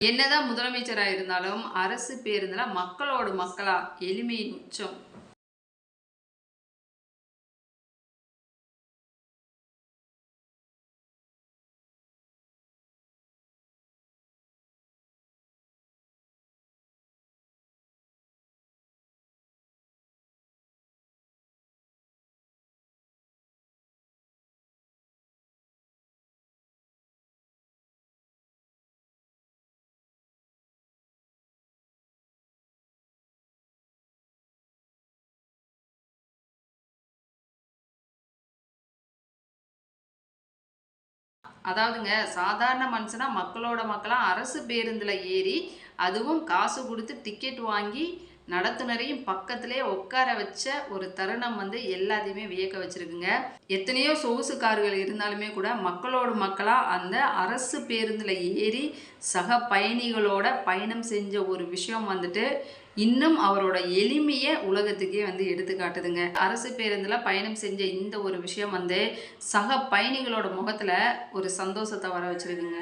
என்னதான் முதலமைச்சரா இருந்தாலும் அரசு பேருந்துல மக்களோடு மக்களா எளிமையின் உச்சம். அதாவதுங்க சாதாரண மனுஷனா மக்களோட மக்களா அரசு பேருந்துல ஏறி, அதுவும் காசு குடுத்து டிக்கெட் வாங்கி, நடத்துனரையும் பக்கத்திலே உட்கார வச்ச ஒரு தருணம் எல்லாத்தையுமே வியக்க வச்சிருக்குங்க. எத்தனையோ சொகுசு கார்கள் இருந்தாலுமே கூட, மக்களோடு மக்களா அந்த அரசு பேருந்துல ஏறி, சக பயணிகளோட பயணம் செஞ்ச ஒரு விஷயம் இன்னும் அவரோட எளிமைய உலகத்துக்கே எடுத்துக்காட்டுதுங்க. அரசு பேருந்துல பயணம் செஞ்ச இந்த ஒரு விஷயம் சக பயணிகளோட முகத்துல ஒரு சந்தோஷத்த வர வச்சிருக்குங்க.